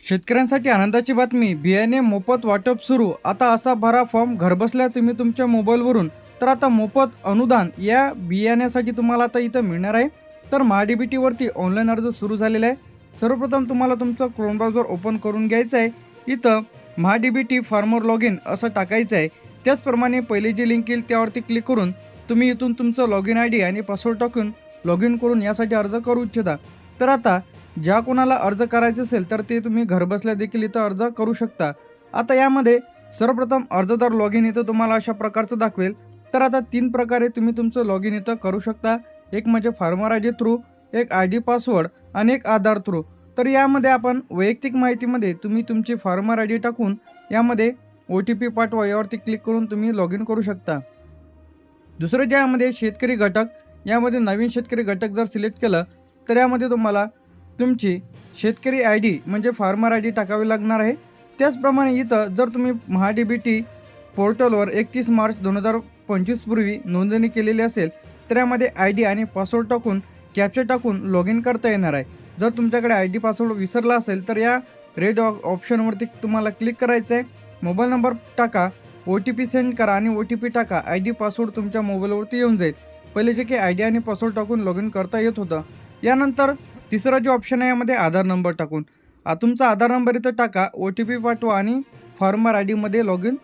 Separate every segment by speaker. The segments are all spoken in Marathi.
Speaker 1: शेतकऱ्यांसाठी आनंदाची बातमी, बियाणे मोफत वाटप सुरू। आता असा भरा फॉर्म घरबसल्या तुम्ही तुमच्या मोबाईलवरून। तर आता मोफत अनुदान या बियाण्यासाठी तुम्हाला आता इथं मिळणार आहे। तर MyDBT वरती ऑनलाईन अर्ज सुरू झालेला आहे। सर्वप्रथम तुम्हाला तुमचं क्रोम ब्राउझर ओपन करून घ्यायचं आहे। इथं MyDBT फार्मर लॉग इन असं टाकायचं आहे। त्याचप्रमाणे पहिली जी लिंक येईल त्यावरती क्लिक करून तुम्ही इथून तुमचं लॉग इन ID आणि पासवर्ड टाकून लॉग इन करून यासाठी अर्ज करू इच्छिता। तर आता ज्या कोणाला अर्ज करायचे असेल तर ते तुम्ही घरबसल्या देखील इथं अर्ज करू शकता। आता यामध्ये सर्वप्रथम अर्जदार लॉग इन इथं तुम्हाला अशा प्रकारचं दाखवेल। तर आता 3 प्रकारे तुम्ही तुमचं लॉग इन इथं करू शकता। एक म्हणजे फार्मर ID थ्रू, एक ID पासवर्ड आणि एक आधार थ्रू। तर यामध्ये आपण वैयक्तिक माहितीमध्ये तुम्ही तुमची फार्मर ID टाकून यामध्ये OTP पाठवा यावरती क्लिक करून तुम्ही लॉग इन करू शकता। दुसरं ज्यामध्ये शेतकरी घटक, यामध्ये नवीन शेतकरी घटक जर सिलेक्ट केलं तर यामध्ये तुम्हाला तुमची शेतकरी ID म्हणजे फार्मर ID टाकावी लागणार आहे। त्याचप्रमाणे इथं जर तुम्ही MyDBT पोर्टलवर 31 मार्च 2025 पूर्वी नोंदणी केलेली असेल तर यामध्ये ID आणि पासवर्ड टाकून कॅप्चा टाकून लॉग इन करता येणार आहे। जर तुमच्याकडे ID पासवर्ड विसरला असेल तर या रेड ऑप्शनवरती तुम्हाला क्लिक करायचं आहे। मोबाईल नंबर टाका, OTP सेंड करा आणि OTP टाका। ID पासवर्ड तुमच्या मोबाईलवरती येऊन जाईल। पहिले जे काही ID आणि पासवर्ड टाकून लॉग इन करता येत होतं। यानंतर तिसरा जो ऑप्शन आहे यामध्ये आधार नंबर टाकून तुमचा आधार नंबर इथं टाका, OTP पाठवा आणि फार्मर ID मध्ये लॉग इन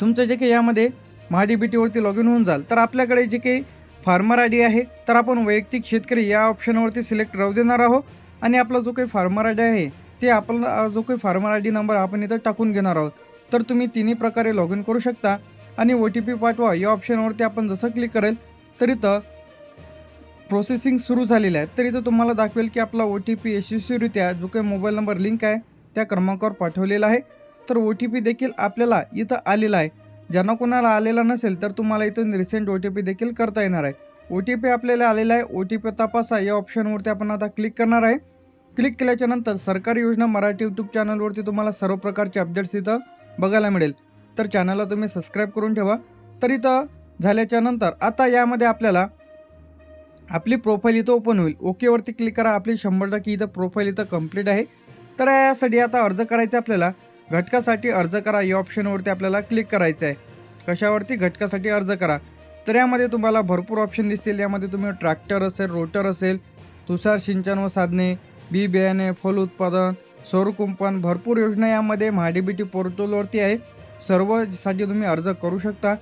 Speaker 1: तुमचं जे काही यामध्ये MyDBT वरती लॉग इन होऊन जाल। तर आपल्याकडे जे काही फार्मर ID आहे तर आपण वैयक्तिक शेतकरी या ऑप्शनवरती सिलेक्ट राहू देणार आहोत आणि आपला जो काही फार्मर ID आहे ते आपला जो काही फार्मर ID नंबर आपण इथं टाकून घेणार आहोत। तर तुम्ही तिन्ही प्रकारे लॉग इन करू शकता आणि OTP पाठवा या ऑप्शनवरती आपण जसं क्लिक करेल तर इथं प्रोसेसिंग सुरू झालेलं आहे। तर इथं तुम्हाला दाखवेल की आपला OTP यशस्वीरित्या जो काही मोबाईल नंबर लिंक आहे त्या क्रमांकावर पाठवलेला आहे। तर OTP देखील आपल्याला इथं आलेला आहे। ज्यांना कोणाला आलेला नसेल तर तुम्हाला इथून रिसेंट OTP देखील करता येणार आहे। OTP आपल्याला आलेला आहे, OTP तपासा या ऑप्शनवरती आपण आता क्लिक करणार आहे। क्लिक केल्याच्या नंतर सरकारी योजना मराठी यूट्यूब चॅनलवरती तुम्हाला सर्व प्रकारचे अपडेट्स इथं बघायला मिळेल। तर चॅनलला तुम्ही सबस्क्राईब करून ठेवा। तर इथं झाल्याच्या नंतर आता यामध्ये आपल्याला आपली प्रोफाईल इथं ओपन होईल। ओके वरती क्लिक करा। आपली 100% इथं प्रोफाईल इथं कंप्लीट आहे। तर यासाठी आता अर्ज करायचा आपल्याला घटकासाठी अर्ज करा या ऑप्शनवरती आपल्याला क्लिक करायचं आहे। कशावरती? घटकासाठी अर्ज करा। तर यामध्ये तुम्हाला भरपूर ऑप्शन दिसतील। यामध्ये तुम्ही ट्रॅक्टर असेल, रोटर असेल, तुषार सिंचन व साधने, बी बियाणे, फल उत्पादन, सौर कुंपण, भरपूर योजना यामध्ये MyDBT पोर्टलवरती आहे। सर्वसाठी तुम्ही अर्ज करू शकता।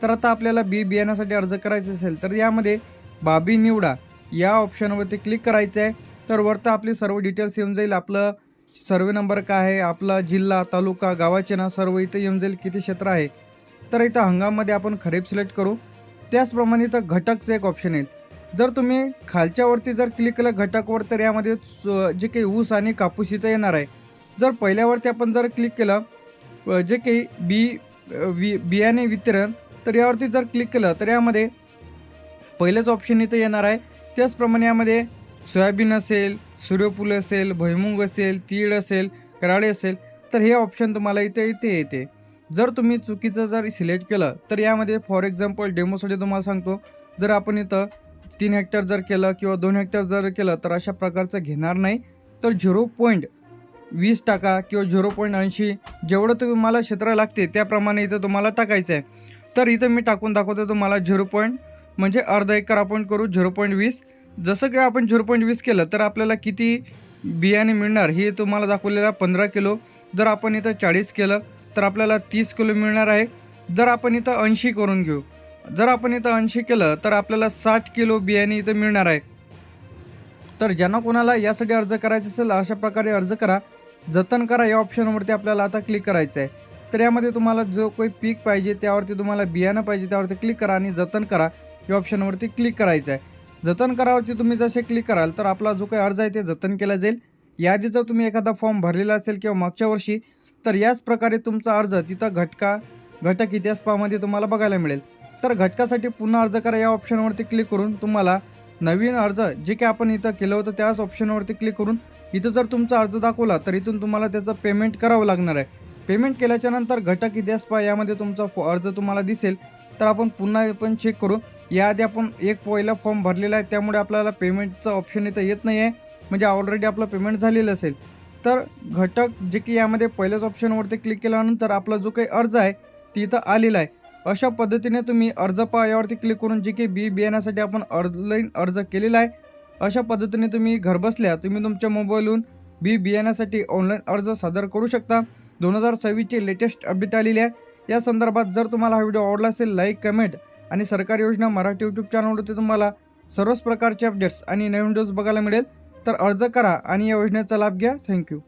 Speaker 1: तर आता आपल्याला बी बियाण्यासाठी अर्ज करायचा असेल तर यामध्ये बाबी निवडा या ऑप्शनवरती क्लिक करायचं आहे। तर वरती आपली सर्व डिटेल्स येऊन जाईल। आपलं सर्वे नंबर काय आहे, आपला जिल्हा, तालुका, गावाचे नाव सर्व इथं येऊन जाईल, किती क्षेत्र आहे। तर इथं हंगाममध्ये आपण खरीप सिलेक्ट करू। त्याचप्रमाणे इथं घटकचं एक ऑप्शन येईल। जर तुम्ही खालच्यावरती जर क्लिक केलं घटकवर तर यामध्ये जे काही ऊस आणि कापूस इथं येणार आहे। जर पहिल्यावरती आपण जर क्लिक केलं जे काही बियाणे वितरण तर यावरती जर क्लिक केलं तर यामध्ये पहिलेच ऑप्शन इथं येणार आहे। त्याचप्रमाणे यामध्ये सोयाबीन असेल, सूर्यफूल असेल, भुईमुग असेल, तीळ असेल, कराळे असेल तर हे ऑप्शन तुम्हाला इथे येते। जर तुम्ही चुकीचं जर सिलेक्ट केलं तर यामध्ये फॉर एक्झाम्पल डेमोसाठी तुम्हाला सांगतो, जर आपण इथं 3 हेक्टर जर केलं किंवा 2 हेक्टर जर केलं तर अशा प्रकारचं घेणार नाही। तर 0.20 टाका किंवा 0.80 जेवढं तुम्हाला क्षेत्र लागते त्याप्रमाणे इथं तुम्हाला टाकायचं आहे। तर इथं मी टाकून दाखवतो तुम्हाला म्हणजे अर्धा एकर आपण करू 0.20। जसं की आपण 0.20 केलं तर आपल्याला किती बियाणे मिळणार हे तुम्हाला दाखवलेलं 15 किलो। जर आपण इथं 40 केलं तर आपल्याला 30 किलो मिळणार आहे। जर आपण इथं 80 करून घेऊ, जर आपण इथं 80 केलं तर आपल्याला 60 किलो बियाणे इथं मिळणार आहे। तर ज्यांना कोणाला यासाठी अर्ज करायचा असेल अशा प्रकारे अर्ज करा। जतन करा या ऑप्शनवरती आपल्याला आता क्लिक करायचं आहे। तर यामध्ये तुम्हाला जो काही पीक पाहिजे त्यावरती तुम्हाला बियाणं पाहिजे त्यावरती क्लिक करा आणि जतन करा या ऑप्शनवरती क्लिक करायचं आहे। जतन करावरती तुम्ही जसे क्लिक कराल तर आपला जो काही अर्ज आहे ते जतन केला जाईल। याआधी जर तुम्ही एखादा फॉर्म भरलेला असेल किंवा मागच्या वर्षी तर याच प्रकारे तुमचा अर्ज तिथं घटक इतिहास पाहामध्ये तुम्हाला बघायला मिळेल। तर घटकासाठी पुन्हा अर्ज करा या ऑप्शनवरती क्लिक करून तुम्हाला नवीन अर्ज जे काही आपण इथं केलं होतं त्याच ऑप्शनवरती क्लिक करून इथं जर तुमचा अर्ज दाखवला तर इथून तुम्हाला त्याचं पेमेंट करावं लागणार आहे। पेमेंट केल्याच्या नंतर घटक इतिहास पहा यामध्ये तुमचा अर्ज तुम्हाला दिसेल। तर आपण पुन्हा पण चेक करू। याआधी आपण एक पहिला फॉर्म भरलेला आहे त्यामुळे आपल्याला पेमेंटचा ऑप्शन इथं येत नाही आहे, म्हणजे ऑलरेडी आपलं पेमेंट झालेलं असेल। तर घटक जे की यामध्ये पहिल्याच ऑप्शनवरती क्लिक केल्यानंतर आपला जो काही अर्ज आहे ती इथं आलेला आहे. अशा पद्धतीने तुम्ही अर्ज पहा यावरती क्लिक करून जे की बी बियाण्यासाठी आपण ऑनलाईन अर्ज केलेला आहे. अशा पद्धतीने तुम्ही घरबसल्या तुम्ही तुमच्या मोबाईलवरून बी बियाण्यासाठी ऑनलाईन अर्ज सादर करू शकता. 2026ची लेटेस्ट अपडेट आलेली आहे. या संदर्भात जर तुम्हाला हा व्हिडिओ आवडला असेल लाईक, कमेंट आणि सरकारी योजना मराठी यूट्यूब चॅनलवरती तुम्हाला सर्वच प्रकारचे अपडेट्स आणि नवीन व्हिडिओज बघायला मिळेल. तर अर्ज करा आणि या योजनेचा लाभ घ्या. थँक्यू.